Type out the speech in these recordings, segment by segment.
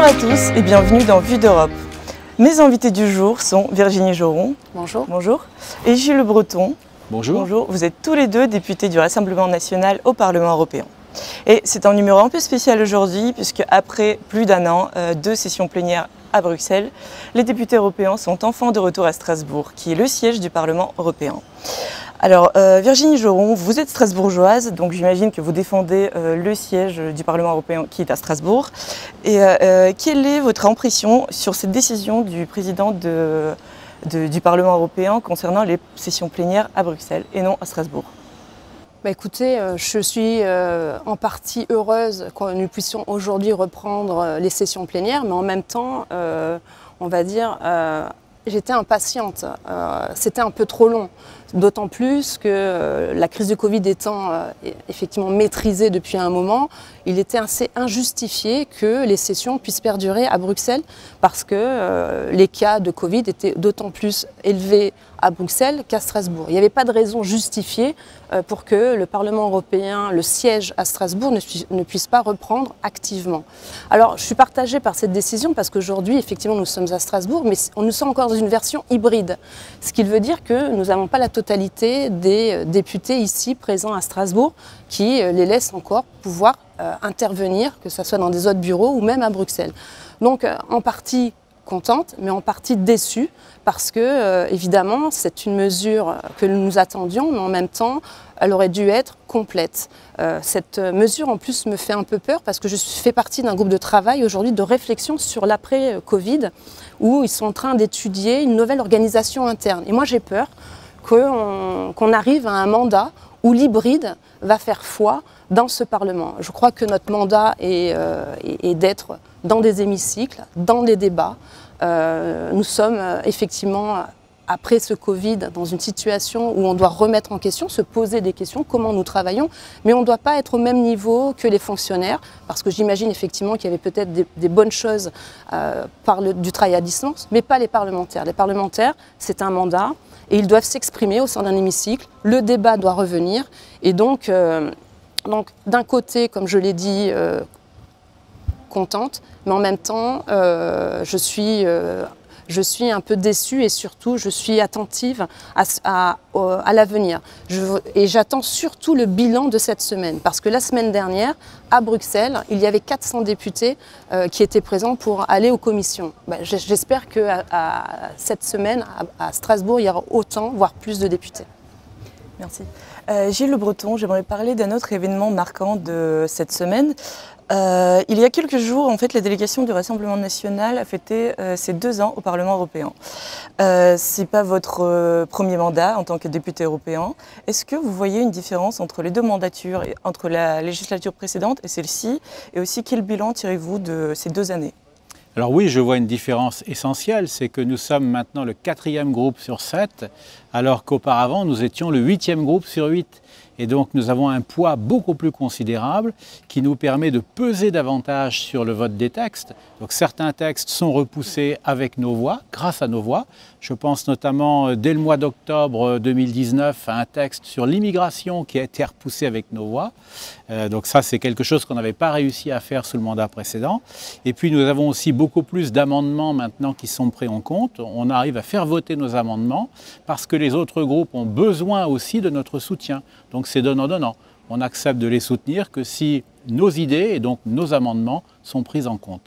à tous et bienvenue dans Vue d'Europe. Mes invités du jour sont Virginie Joron. Bonjour. Bonjour. Et Gilles Le Breton. Bonjour. Bonjour. Vous êtes tous les deux députés du Rassemblement national au Parlement européen. Et c'est un numéro un peu spécial aujourd'hui puisque après plus d'un an, 2 sessions plénières à Bruxelles, les députés européens sont enfin de retour à Strasbourg, qui est le siège du Parlement européen. Alors Virginie Joron, vous êtes strasbourgeoise, donc j'imagine que vous défendez le siège du Parlement européen qui est à Strasbourg. Et quelle est votre impression sur cette décision du président du Parlement européen concernant les sessions plénières à Bruxelles et non à Strasbourg? Bah écoutez, je suis en partie heureuse que nous puissions aujourd'hui reprendre les sessions plénières, mais en même temps, on va dire, j'étais impatiente. C'était un peu trop long, d'autant plus que la crise du Covid étant effectivement maîtrisée depuis un moment, il était assez injustifié que les sessions puissent perdurer à Bruxelles parce que les cas de Covid étaient d'autant plus élevés à Bruxelles qu'à Strasbourg. Il n'y avait pas de raison justifiée pour que le Parlement européen, le siège à Strasbourg, ne puisse pas reprendre activement. Alors, je suis partagée par cette décision parce qu'aujourd'hui, effectivement, nous sommes à Strasbourg, mais nous sommes encore dans une version hybride. Ce qui veut dire que nous n'avons pas la totalité des députés ici présents à Strasbourg qui les laissent encore pouvoir intervenir, que ce soit dans des autres bureaux ou même à Bruxelles. Donc, en partie contente, mais en partie déçue, parce que, évidemment, c'est une mesure que nous attendions, mais en même temps, elle aurait dû être complète. Cette mesure, en plus, me fait un peu peur, parce que je fais partie d'un groupe de travail aujourd'hui de réflexion sur l'après-Covid, où ils sont en train d'étudier une nouvelle organisation interne. Et moi, j'ai peur qu'on arrive à un mandat où l'hybride va faire foi dans ce Parlement. Je crois que notre mandat est d'être dans des hémicycles, dans des débats. Nous sommes effectivement, après ce Covid, dans une situation où on doit remettre en question, se poser des questions, comment nous travaillons, mais on ne doit pas être au même niveau que les fonctionnaires, parce que j'imagine effectivement qu'il y avait peut-être des bonnes choses du travail à distance, mais pas les parlementaires. Les parlementaires, c'est un mandat, et ils doivent s'exprimer au sein d'un hémicycle, le débat doit revenir, et donc d'un côté, comme je l'ai dit, contente, mais en même temps, je suis un peu déçue et surtout, je suis attentive à l'avenir. Et j'attends surtout le bilan de cette semaine, parce que la semaine dernière, à Bruxelles, il y avait 400 députés qui étaient présents pour aller aux commissions. J'espère que cette semaine, à Strasbourg, il y aura autant, voire plus de députés. Merci. Gilles Le Breton, j'aimerais parler d'un autre événement marquant de cette semaine. Il y a quelques jours, en fait, la délégation du Rassemblement national a fêté ses 2 ans au Parlement européen. Ce n'est pas votre premier mandat en tant que député européen. Est-ce que vous voyez une différence entre les 2 mandatures, entre la législature précédente et celle-ci? Et aussi, quel bilan tirez-vous de ces 2 années? Alors oui, je vois une différence essentielle, c'est que nous sommes maintenant le 4e groupe sur 7, alors qu'auparavant nous étions le 8e groupe sur 8. Et donc nous avons un poids beaucoup plus considérable qui nous permet de peser davantage sur le vote des textes. Donc certains textes sont repoussés avec nos voix, grâce à nos voix. Je pense notamment dès le mois d'octobre 2019 à un texte sur l'immigration qui a été repoussé avec nos voix. Donc ça c'est quelque chose qu'on n'avait pas réussi à faire sous le mandat précédent. Et puis nous avons aussi beaucoup plus d'amendements maintenant qui sont pris en compte. On arrive à faire voter nos amendements parce que les autres groupes ont besoin aussi de notre soutien. Donc c'est donnant-donnant. On accepte de les soutenir que si nos idées et donc nos amendements sont pris en compte.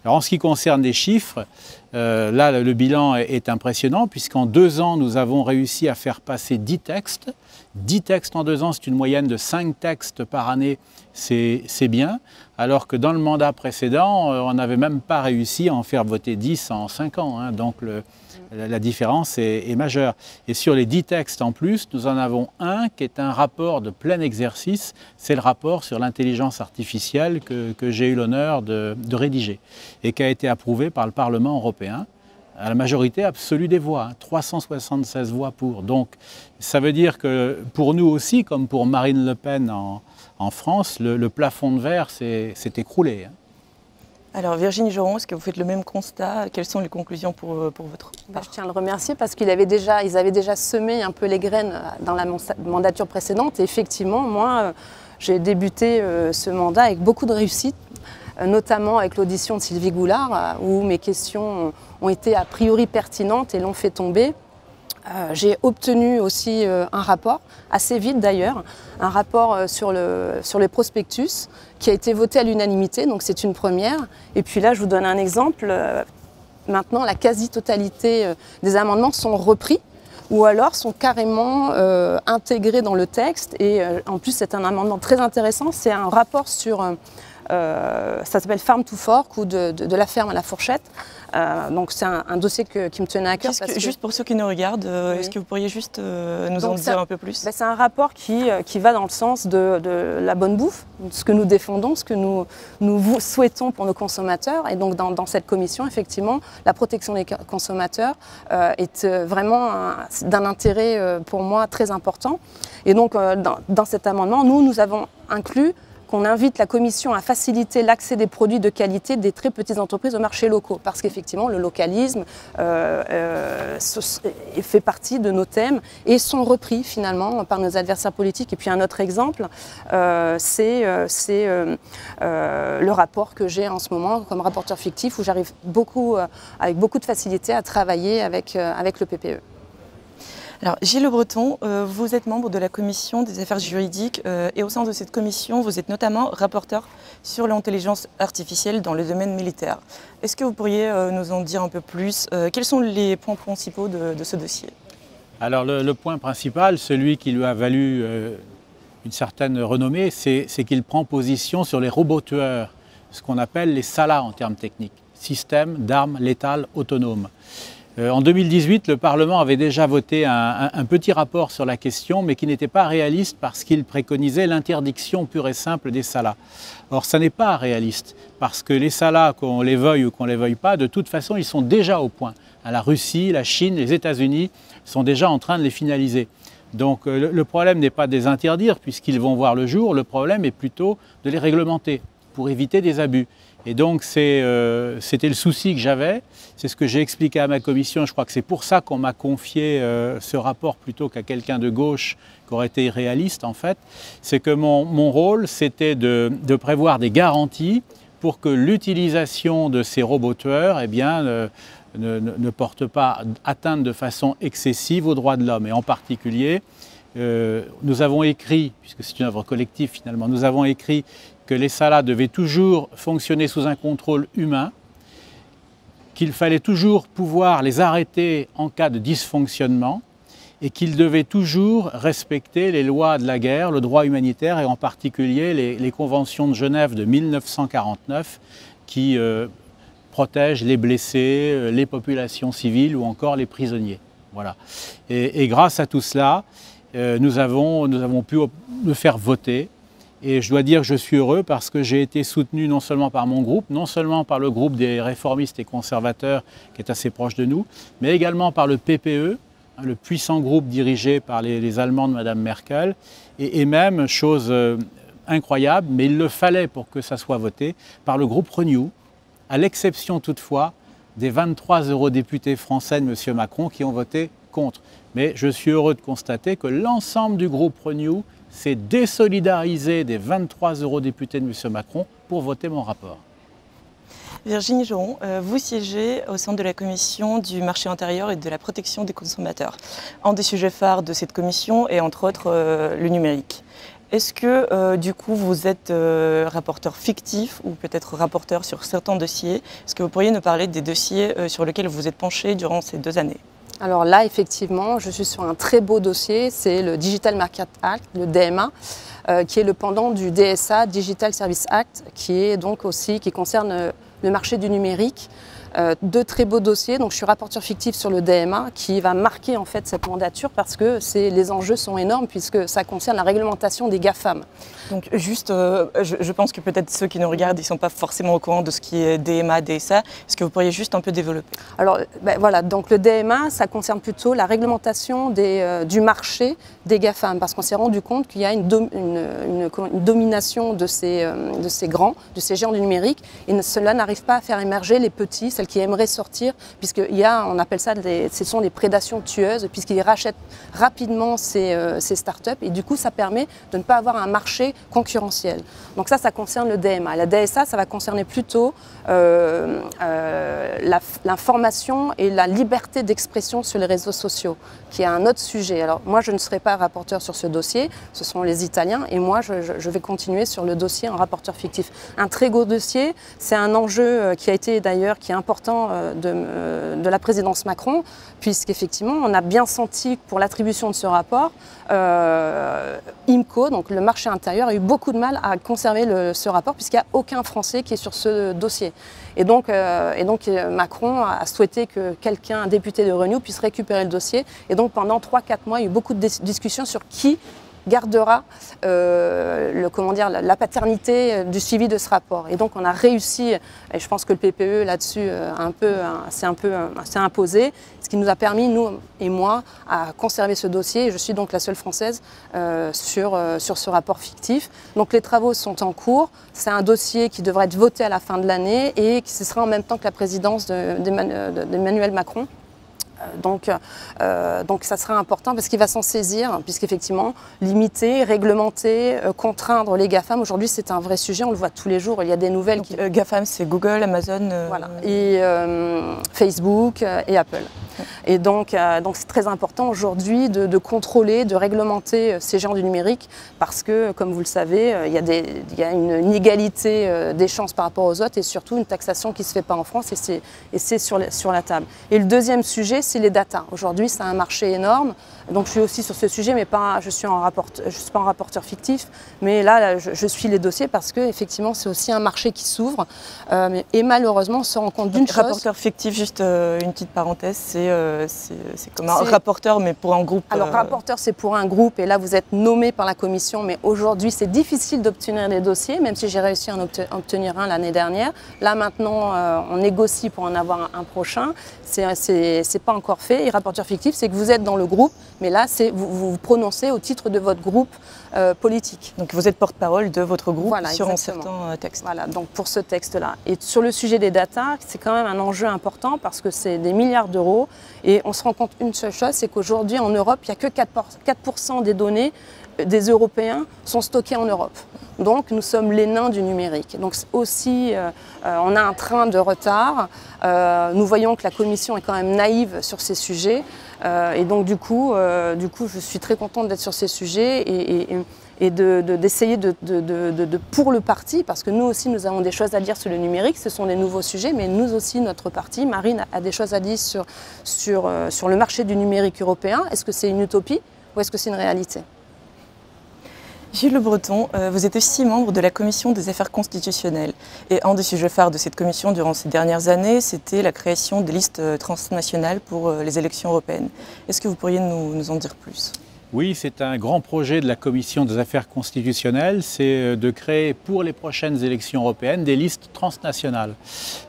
Alors en ce qui concerne les chiffres, là le bilan est impressionnant puisqu'en 2 ans nous avons réussi à faire passer 10 textes. 10 textes en 2 ans, c'est une moyenne de 5 textes par année, c'est bien. Alors que dans le mandat précédent, on n'avait même pas réussi à en faire voter 10 en 5 ans. Hein, donc la différence est majeure. Et sur les 10 textes en plus, nous en avons un qui est un rapport de plein exercice. C'est le rapport sur l'intelligence artificielle que j'ai eu l'honneur de rédiger et qui a été approuvé par le Parlement européen à la majorité absolue des voix, 376 voix pour. Donc ça veut dire que pour nous aussi, comme pour Marine Le Pen en France, le plafond de verre s'est écroulé. Alors Virginie Joron, est-ce que vous faites le même constat? Quelles sont les conclusions pour votre part? Je tiens à le remercier parce qu'ils avaient déjà semé un peu les graines dans la mandature précédente. Et effectivement, moi, j'ai débuté ce mandat avec beaucoup de réussite. notamment avec l'audition de Sylvie Goulard, où mes questions ont été a priori pertinentes et l'ont fait tomber. J'ai obtenu aussi un rapport, assez vite d'ailleurs, un rapport sur les prospectus qui a été voté à l'unanimité, donc c'est une première. Et puis là, je vous donne un exemple. Maintenant, la quasi-totalité des amendements sont repris ou alors sont carrément intégrés dans le texte. Et en plus, c'est un amendement très intéressant. C'est un rapport sur, ça s'appelle Farm to Fork ou de la ferme à la fourchette. Donc c'est un dossier qui me tenait à cœur. Juste pour ceux qui nous regardent, oui. Est-ce que vous pourriez juste nous en dire un peu plus? C'est un rapport qui va dans le sens de la bonne bouffe, ce que nous défendons, ce que nous souhaitons pour nos consommateurs. Et donc dans cette commission, effectivement, la protection des consommateurs est vraiment d'un intérêt pour moi très important. Et donc dans cet amendement, nous avons inclus qu'on invite la Commission à faciliter l'accès des produits de qualité des très petites entreprises aux marchés locaux. Parce qu'effectivement, le localisme fait partie de nos thèmes et sont repris finalement par nos adversaires politiques. Et puis un autre exemple, c'est le rapport que j'ai en ce moment comme rapporteur fictif où j'arrive avec beaucoup de facilité à travailler avec le PPE. Alors, Gilles Le Breton, vous êtes membre de la commission des affaires juridiques et au sein de cette commission, vous êtes notamment rapporteur sur l'intelligence artificielle dans le domaine militaire. Est-ce que vous pourriez nous en dire un peu plus? Quels sont les points principaux de ce dossier? Alors, le point principal, celui qui lui a valu une certaine renommée, c'est qu'il prend position sur les robots tueurs, ce qu'on appelle les SALA en termes techniques, système d'armes létales autonomes. En 2018, le Parlement avait déjà voté un petit rapport sur la question, mais qui n'était pas réaliste parce qu'il préconisait l'interdiction pure et simple des SALA. Or, ça n'est pas réaliste, parce que les SALA, qu'on les veuille ou qu'on ne les veuille pas, de toute façon, ils sont déjà au point. La Russie, la Chine, les États-Unis sont déjà en train de les finaliser. Donc le problème n'est pas de les interdire, puisqu'ils vont voir le jour, le problème est plutôt de les réglementer, pour éviter des abus. Et donc c'était le souci que j'avais, c'est ce que j'ai expliqué à ma commission, je crois que c'est pour ça qu'on m'a confié ce rapport plutôt qu'à quelqu'un de gauche qui aurait été irréaliste en fait, c'est que mon rôle c'était de prévoir des garanties pour que l'utilisation de ces robots tueurs ne porte pas atteinte de façon excessive aux droits de l'homme. Et en particulier, nous avons écrit, puisque c'est une œuvre collective finalement, nous avons écrit que les SALA devaient toujours fonctionner sous un contrôle humain, qu'il fallait toujours pouvoir les arrêter en cas de dysfonctionnement et qu'ils devaient toujours respecter les lois de la guerre, le droit humanitaire et en particulier les conventions de Genève de 1949 qui protègent les blessés, les populations civiles ou encore les prisonniers. Voilà. Et grâce à tout cela, nous avons pu le faire voter. Et je dois dire que je suis heureux parce que j'ai été soutenu non seulement par mon groupe, non seulement par le groupe des réformistes et conservateurs qui est assez proche de nous, mais également par le PPE, le puissant groupe dirigé par les Allemands de Mme Merkel, et même, chose incroyable, mais il le fallait pour que ça soit voté, par le groupe Renew, à l'exception toutefois des 23 eurodéputés français de M. Macron qui ont voté contre. Mais je suis heureux de constater que l'ensemble du groupe Renew s'est désolidarisé des 23 eurodéputés de M. Macron pour voter mon rapport. Virginie Joron, vous siégez au sein de la commission du marché intérieur et de la protection des consommateurs. Un des sujets phares de cette commission est entre autres le numérique. Est-ce que du coup vous êtes rapporteur fictif ou peut-être rapporteur sur certains dossiers? Est-ce que vous pourriez nous parler des dossiers sur lesquels vous vous êtes penché durant ces 2 années? Alors là, effectivement, je suis sur un très beau dossier, c'est le Digital Market Act, le DMA, qui est le pendant du DSA, Digital Service Act, qui concerne le marché du numérique. 2 très beaux dossiers, donc je suis rapporteur fictif sur le DMA qui va marquer en fait cette mandature parce que les enjeux sont énormes puisque ça concerne la réglementation des GAFAM. Donc juste, je pense que peut-être ceux qui nous regardent, ils ne sont pas forcément au courant de ce qui est DMA, DSA. Est-ce que vous pourriez juste un peu développer? Alors voilà, donc le DMA, ça concerne plutôt la réglementation du marché des GAFAM parce qu'on s'est rendu compte qu'il y a une domination de ces géants du numérique et cela n'arrive pas à faire émerger les petits. celles qui aimeraient sortir, on appelle ça, ce sont des prédations tueuses, puisqu'ils rachètent rapidement ces startups, et du coup, ça permet de ne pas avoir un marché concurrentiel. Donc ça concerne le DMA. La DSA, ça va concerner plutôt l'information et la liberté d'expression sur les réseaux sociaux, qui est un autre sujet. Alors moi, je ne serai pas rapporteur sur ce dossier, ce sont les Italiens, et moi, je vais continuer sur le dossier en rapporteur fictif. Un très gros dossier, c'est un enjeu qui est important de la présidence Macron, puisqu'effectivement, on a bien senti que pour l'attribution de ce rapport, IMCO, donc le marché intérieur, a eu beaucoup de mal à conserver ce rapport, puisqu'il n'y a aucun Français qui est sur ce dossier. Et donc Macron a souhaité que un député de Renew, puisse récupérer le dossier. Et donc pendant 3-4 mois, il y a eu beaucoup de discussions sur qui gardera la paternité du suivi de ce rapport. Et donc on a réussi, et je pense que le PPE là-dessus s'est imposé, ce qui nous a permis, nous et moi, à conserver ce dossier. Et je suis donc la seule Française sur ce rapport fictif. Donc les travaux sont en cours. C'est un dossier qui devrait être voté à la fin de l'année et qui ce sera en même temps que la présidence d'Emmanuel Macron. Donc ça sera important parce qu'il va s'en saisir, puisqu'effectivement, limiter, réglementer, contraindre les GAFAM, aujourd'hui c'est un vrai sujet, on le voit tous les jours, il y a des nouvelles. Donc, GAFAM, c'est Google, Amazon, voilà, et Facebook et Apple. Et donc c'est très important aujourd'hui de contrôler, de réglementer ces géants du numérique, parce que, comme vous le savez, il y a une inégalité des chances par rapport aux autres, et surtout une taxation qui ne se fait pas en France, et c'est sur la table. Et le deuxième sujet, c'est les data. Aujourd'hui, c'est un marché énorme. Donc je suis aussi sur ce sujet, mais je ne suis pas un rapporteur fictif, mais là je suis les dossiers parce que effectivement c'est aussi un marché qui s'ouvre. Et malheureusement, on se rend compte d'une chose. Rapporteur fictif, juste une petite parenthèse, c'est comme un rapporteur, mais pour un groupe. Alors rapporteur, c'est pour un groupe, et là vous êtes nommé par la commission, mais aujourd'hui c'est difficile d'obtenir des dossiers, même si j'ai réussi à en obtenir un l'année dernière. Là maintenant, on négocie pour en avoir un prochain. C'est pas encore fait. Et rapporteur fictif, c'est que vous êtes dans le groupe, mais là, vous vous prononcez au titre de votre groupe politique. Donc vous êtes porte-parole de votre groupe, voilà, sur exactement. un certain texte. Voilà, donc pour ce texte-là. Et sur le sujet des data, c'est quand même un enjeu important parce que c'est des milliards d'euros. Et on se rend compte une seule chose, c'est qu'aujourd'hui en Europe, il n'y a que 4% des données des Européens sont stockées en Europe. Donc nous sommes les nains du numérique. Donc aussi, on a un train de retard. Nous voyons que la Commission est quand même naïve sur ces sujets. Et donc du coup, je suis très contente d'être sur ces sujets et d'essayer pour le parti, parce que nous aussi nous avons des choses à dire sur le numérique, ce sont des nouveaux sujets, mais nous aussi notre parti, Marine, a des choses à dire sur le marché du numérique européen. Est-ce que c'est une utopie ou est-ce que c'est une réalité ? Gilles Le Breton, vous êtes aussi membre de la Commission des affaires constitutionnelles. Et un des sujets phares de cette commission durant ces dernières années, c'était la création des listes transnationales pour les élections européennes. Est-ce que vous pourriez nous en dire plus ? Oui, c'est un grand projet de la Commission des affaires constitutionnelles, c'est de créer pour les prochaines élections européennes des listes transnationales.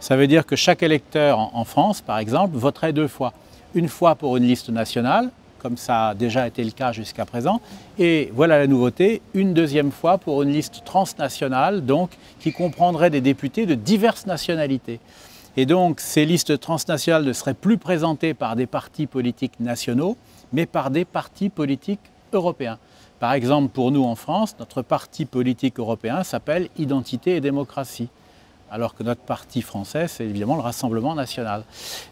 Ça veut dire que chaque électeur en France, par exemple, voterait 2 fois. Une fois pour une liste nationale, comme ça a déjà été le cas jusqu'à présent. Et voilà la nouveauté, une deuxième fois pour une liste transnationale, donc qui comprendrait des députés de diverses nationalités. Et donc ces listes transnationales ne seraient plus présentées par des partis politiques nationaux, mais par des partis politiques européens. Par exemple, pour nous en France, notre parti politique européen s'appelle Identité et démocratie, alors que notre parti français, c'est évidemment le Rassemblement national.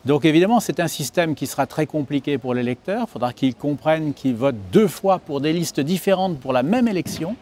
Donc évidemment, c'est un système qui sera très compliqué pour l'électeur. Il faudra qu'il comprenne qu'il vote 2 fois pour des listes différentes pour la même élection.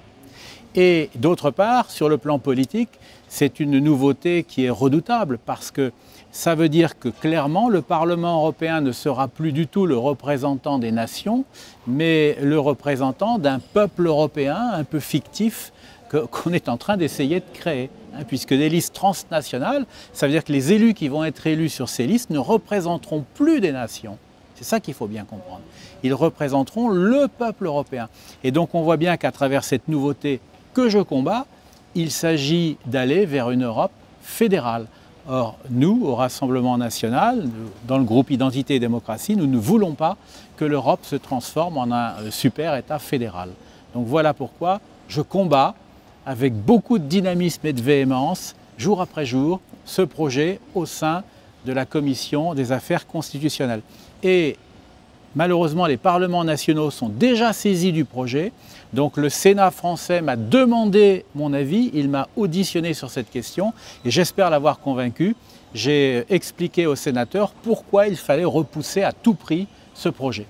Et d'autre part, sur le plan politique, c'est une nouveauté qui est redoutable parce que ça veut dire que clairement, le Parlement européen ne sera plus du tout le représentant des nations, mais le représentant d'un peuple européen un peu fictif qu'on est en train d'essayer de créer. Puisque des listes transnationales, ça veut dire que les élus qui vont être élus sur ces listes ne représenteront plus des nations. C'est ça qu'il faut bien comprendre. Ils représenteront le peuple européen. Et donc on voit bien qu'à travers cette nouveauté que je combats, il s'agit d'aller vers une Europe fédérale. Or, nous, au Rassemblement national, dans le groupe Identité et démocratie, nous ne voulons pas que l'Europe se transforme en un super État fédéral. Donc voilà pourquoi je combats avec beaucoup de dynamisme et de véhémence, jour après jour, ce projet au sein de la Commission des affaires constitutionnelles. Et malheureusement, les parlements nationaux sont déjà saisis du projet. Donc le Sénat français m'a demandé mon avis, il m'a auditionné sur cette question et j'espère l'avoir convaincu. J'ai expliqué aux sénateurs pourquoi il fallait repousser à tout prix ce projet.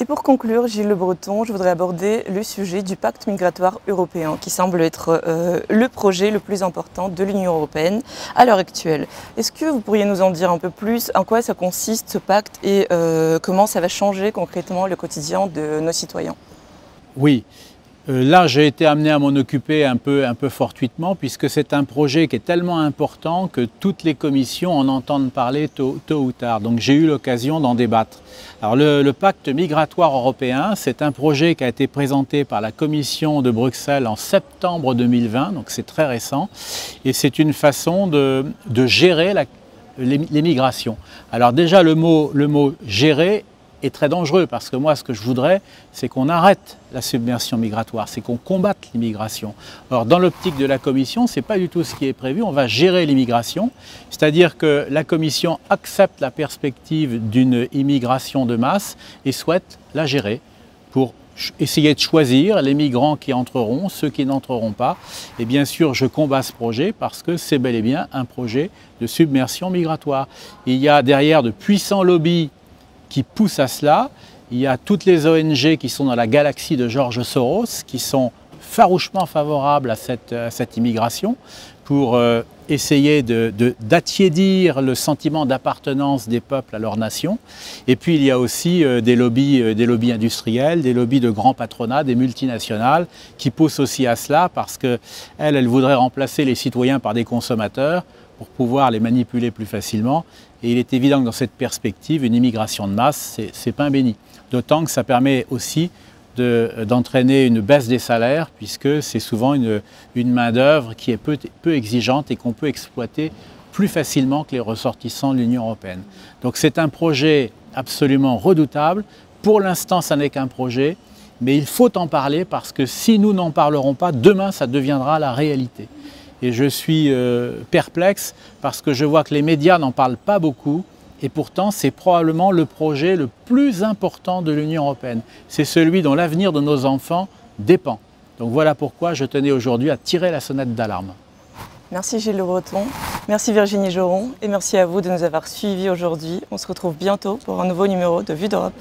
Et pour conclure, Gilles Le Breton, je voudrais aborder le sujet du pacte migratoire européen, qui semble être le projet le plus important de l'Union européenne à l'heure actuelle. Est-ce que vous pourriez nous en dire un peu plus, en quoi ça consiste ce pacte et comment ça va changer concrètement le quotidien de nos citoyens? Oui. Là, j'ai été amené à m'en occuper un peu fortuitement, puisque c'est un projet qui est tellement important que toutes les commissions en entendent parler tôt ou tard. Donc j'ai eu l'occasion d'en débattre. Alors le pacte migratoire européen, c'est un projet qui a été présenté par la Commission de Bruxelles en septembre 2020, donc c'est très récent, et c'est une façon de gérer les migrations. Alors déjà le mot gérer est très dangereux parce que moi ce que je voudrais c'est qu'on arrête la submersion migratoire, c'est qu'on combatte l'immigration. Or dans l'optique de la Commission, ce n'est pas du tout ce qui est prévu, on va gérer l'immigration, c'est-à-dire que la Commission accepte la perspective d'une immigration de masse et souhaite la gérer pour essayer de choisir les migrants qui entreront, ceux qui n'entreront pas. Et bien sûr, je combats ce projet parce que c'est bel et bien un projet de submersion migratoire. Il y a derrière de puissants lobbies qui poussent à cela. Il y a toutes les ONG qui sont dans la galaxie de George Soros, qui sont farouchement favorables à cette immigration pour essayer d'attiédir le sentiment d'appartenance des peuples à leur nation. Et puis il y a aussi des lobbies industriels, des lobbies de grands patronats, des multinationales qui poussent aussi à cela parce qu'elles voudraient remplacer les citoyens par des consommateurs pour pouvoir les manipuler plus facilement. Et il est évident que dans cette perspective, une immigration de masse, c'est pain béni. D'autant que ça permet aussi d'entraîner une baisse des salaires, puisque c'est souvent une main-d'œuvre qui est peu exigeante et qu'on peut exploiter plus facilement que les ressortissants de l'Union européenne. Donc c'est un projet absolument redoutable. Pour l'instant, ça n'est qu'un projet, mais il faut en parler parce que si nous n'en parlerons pas, demain, ça deviendra la réalité. Et je suis perplexe parce que je vois que les médias n'en parlent pas beaucoup et pourtant c'est probablement le projet le plus important de l'Union européenne. C'est celui dont l'avenir de nos enfants dépend. Donc voilà pourquoi je tenais aujourd'hui à tirer la sonnette d'alarme. Merci Gilles Le Breton, merci Virginie Joron et merci à vous de nous avoir suivis aujourd'hui. On se retrouve bientôt pour un nouveau numéro de Vue d'Europe.